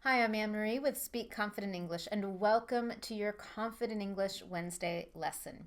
Hi, I'm Anne Marie with Speak Confident English, and welcome to your Confident English Wednesday lesson.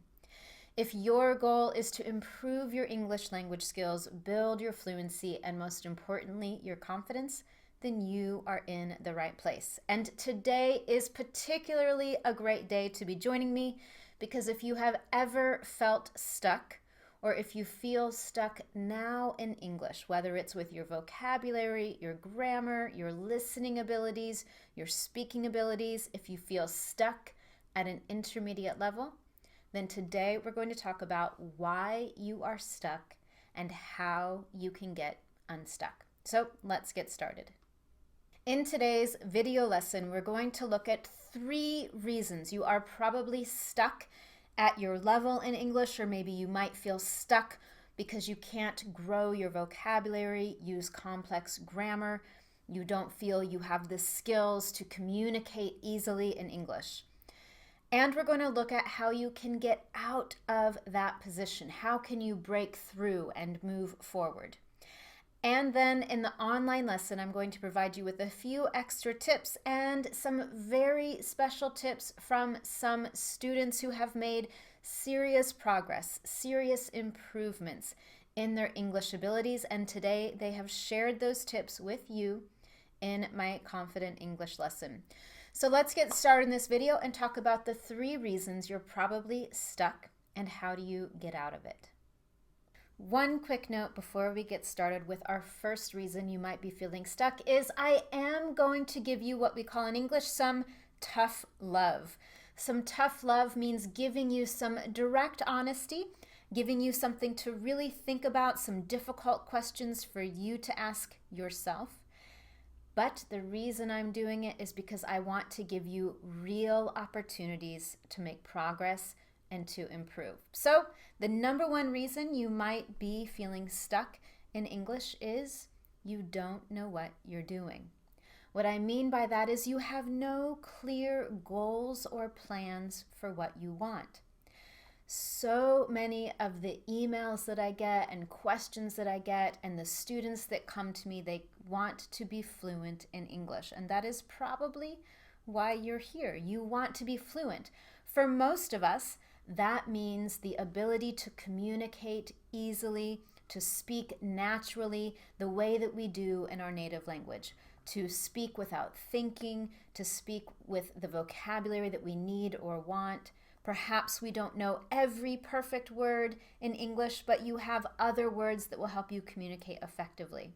If your goal is to improve your English language skills, build your fluency, and most importantly, your confidence, then you are in the right place. And today is particularly a great day to be joining me because if you have ever felt stuck, or if you feel stuck now in English, whether it's with your vocabulary, your grammar, your listening abilities, your speaking abilities, if you feel stuck at an intermediate level, then today we're going to talk about why you are stuck and how you can get unstuck. So let's get started. In today's video lesson, we're going to look at 3 reasons you are probably stuck at your level in English, or maybe you might feel stuck because you can't grow your vocabulary, use complex grammar, you don't feel you have the skills to communicate easily in English. And we're going to look at how you can get out of that position. How can you break through and move forward? And then in the online lesson, I'm going to provide you with a few extra tips and some very special tips from some students who have made serious progress, serious improvements in their English abilities. And today they have shared those tips with you in my Confident English lesson. So let's get started in this video and talk about the 3 reasons you're probably stuck and how do you get out of it. One quick note before we get started with our first reason you might be feeling stuck is I am going to give you what we call in English some tough love. Some tough love means giving you some direct honesty, giving you something to really think about, some difficult questions for you to ask yourself. But the reason I'm doing it is because I want to give you real opportunities to make progress and to improve. So the number one reason you might be feeling stuck in English is you don't know what you're doing. What I mean by that is you have no clear goals or plans for what you want. So many of the emails that I get and questions that I get and the students that come to me, they want to be fluent in English. And that is probably why you're here. You want to be fluent. For most of us, that means the ability to communicate easily, to speak naturally the way that we do in our native language, to speak without thinking, to speak with the vocabulary that we need or want. Perhaps we don't know every perfect word in English, but you have other words that will help you communicate effectively.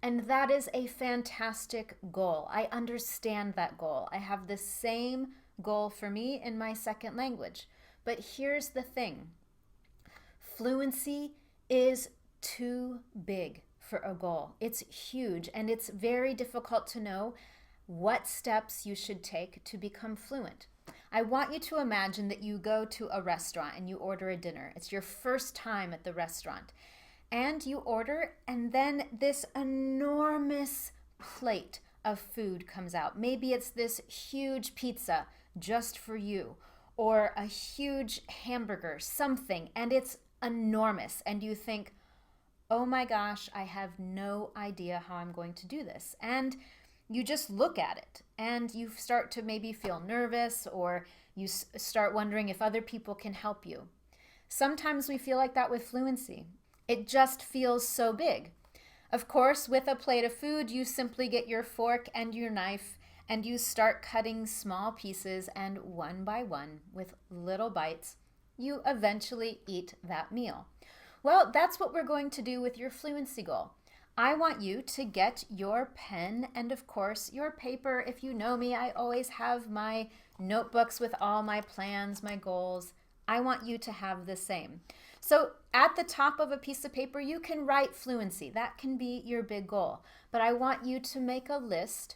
And that is a fantastic goal. I understand that goal. I have the same goal for me in my second language. But here's the thing. Fluency is too big for a goal. It's huge, and it's very difficult to know what steps you should take to become fluent. I want you to imagine that you go to a restaurant and you order a dinner. It's your first time at the restaurant. And you order, and then this enormous plate of food comes out. Maybe it's this huge pizza just for you, or a huge hamburger, something, and it's enormous. And you think, oh my gosh, I have no idea how I'm going to do this. And you just look at it and you start to maybe feel nervous, or you start wondering if other people can help you. Sometimes we feel like that with fluency. It just feels so big. Of course, with a plate of food, you simply get your fork and your knife and you start cutting small pieces, and one by one, with little bites, you eventually eat that meal. Well, that's what we're going to do with your fluency goal. I want you to get your pen and, of course, your paper. If you know me, I always have my notebooks with all my plans, my goals. I want you to have the same. So at the top of a piece of paper, you can write fluency. That can be your big goal. But I want you to make a list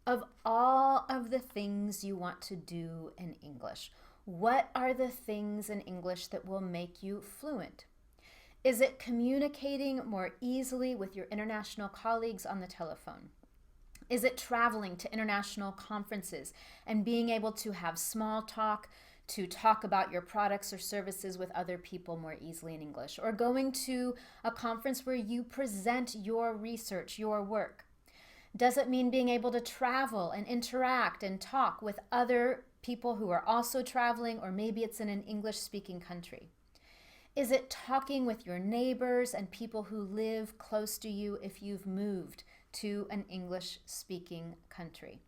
of all of the things you want to do in English. What are the things in English that will make you fluent? Is it communicating more easily with your international colleagues on the telephone? Is it traveling to international conferences and being able to have small talk, to talk about your products or services with other people more easily in English? Or going to a conference where you present your research, your work? Does it mean being able to travel and interact and talk with other people who are also traveling, or maybe it's in an English-speaking country? Is it talking with your neighbors and people who live close to you if you've moved to an English-speaking country?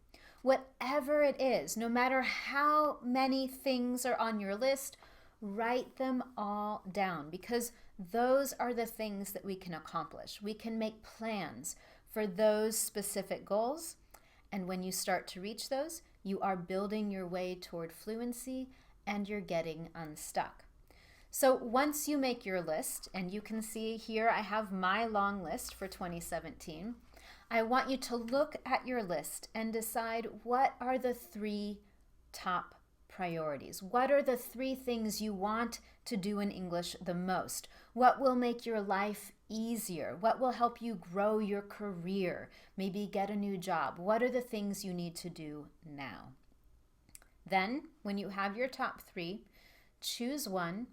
Whatever it is, no matter how many things are on your list, write them all down, because those are the things that we can accomplish. We can make plans for those specific goals, and when you start to reach those, you are building your way toward fluency and you're getting unstuck. So once you make your list, and you can see here I have my long list for 2017, I want you to look at your list and decide, what are the 3 top priorities? What are the 3 things you want to do in English the most? What will make your life easier? What will help you grow your career? Maybe get a new job. What are the things you need to do now? Then, when you have your top 3, choose one,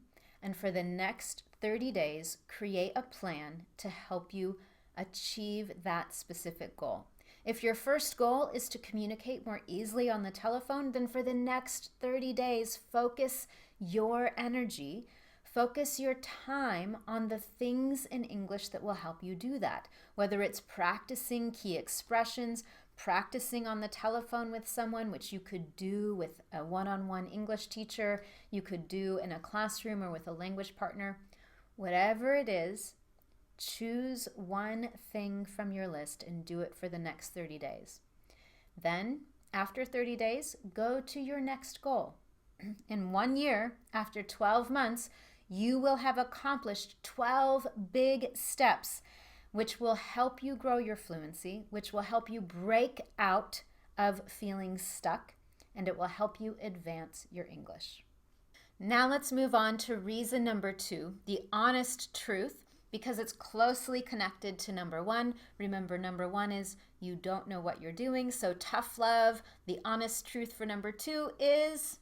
and for the next 30 days, create a plan to help you achieve that specific goal. If your first goal is to communicate more easily on the telephone, then for the next 30 days, focus your energy, focus your time on the things in English that will help you do that. Whether it's practicing key expressions, practicing on the telephone with someone, which you could do with a one-on-one English teacher, you could do in a classroom or with a language partner. Whatever it is, choose one thing from your list and do it for the next 30 days. Then, after 30 days, go to your next goal. In 1 year, after 12 months, you will have accomplished 12 big steps, which will help you grow your fluency, which will help you break out of feeling stuck, and it will help you advance your English. Now let's move on to reason number 2, the honest truth, because it's closely connected to number 1. Remember, number 1 is you don't know what you're doing, so tough love. The honest truth for number 2 is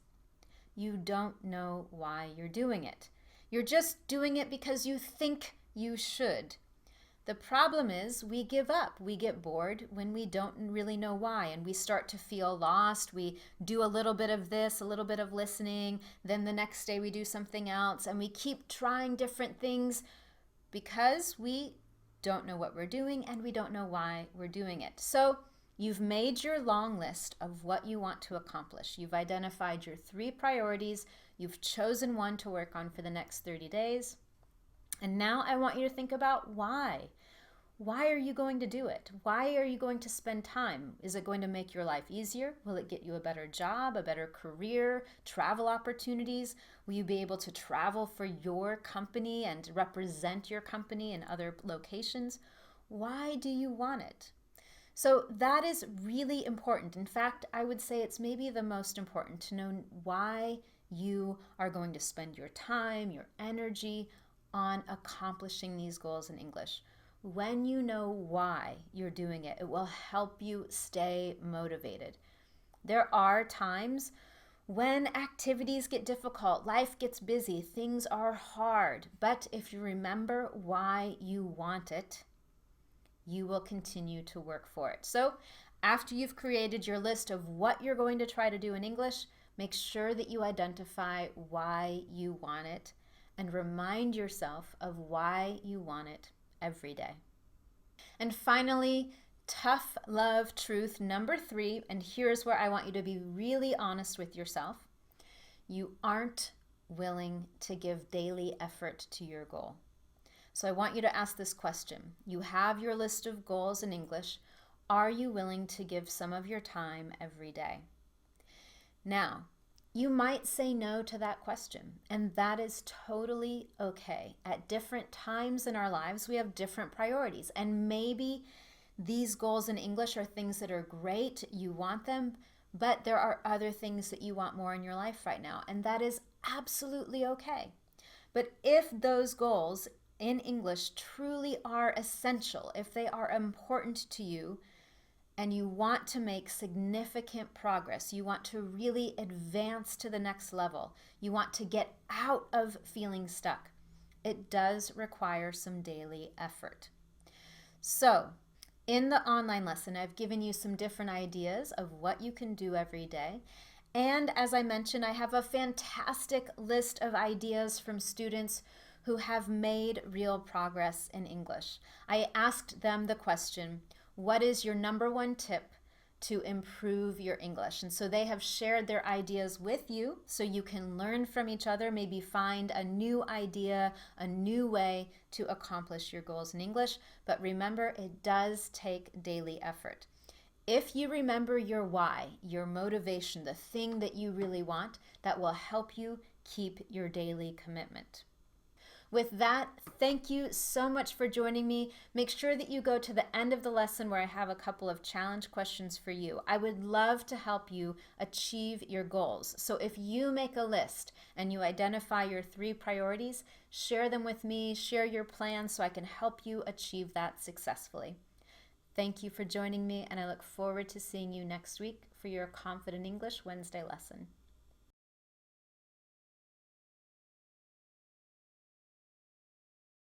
you don't know why you're doing it. You're just doing it because you think you should. The problem is we give up. We get bored when we don't really know why, and we start to feel lost. We do a little bit of this, a little bit of listening, then the next day we do something else, and we keep trying different things because we don't know what we're doing and we don't know why we're doing it. So you've made your long list of what you want to accomplish. You've identified your 3 priorities. You've chosen one to work on for the next 30 days. And now I want you to think about why. Why are you going to do it? Why are you going to spend time? Is it going to make your life easier? Will it get you a better job, a better career, travel opportunities? Will you be able to travel for your company and represent your company in other locations? Why do you want it? So that is really important. In fact, I would say it's maybe the most important to know why you are going to spend your time, your energy on accomplishing these goals in English. When you know why you're doing it, it will help you stay motivated. There are times when activities get difficult, life gets busy, things are hard, but if you remember why you want it, you will continue to work for it. So after you've created your list of what you're going to try to do in English, make sure that you identify why you want it and remind yourself of why you want it every day. And finally, tough love truth number 3, and here's where I want you to be really honest with yourself. You aren't willing to give daily effort to your goal. So I want you to ask this question. You have your list of goals in English. Are you willing to give some of your time every day? Now, you might say no to that question, and that is totally okay. At different times in our lives, we have different priorities, and maybe these goals in English are things that are great, you want them, but there are other things that you want more in your life right now, and that is absolutely okay. But if those goals in English truly are essential, if they are important to you, and you want to make significant progress, you want to really advance to the next level, you want to get out of feeling stuck, it does require some daily effort. So In the online lesson, I've given you some different ideas of what you can do every day. And as I mentioned, I have a fantastic list of ideas from students who have made real progress in English. I asked them the question, what is your number one tip to improve your English? And so they have shared their ideas with you so you can learn from each other, maybe find a new idea, a new way to accomplish your goals in English. But remember, it does take daily effort. If you remember your why, your motivation, the thing that you really want, that will help you keep your daily commitment. With that, thank you so much for joining me. Make sure that you go to the end of the lesson where I have a couple of challenge questions for you. I would love to help you achieve your goals. So if you make a list and you identify your 3 priorities, share them with me, share your plans so I can help you achieve that successfully. Thank you for joining me, and I look forward to seeing you next week for your Confident English Wednesday lesson.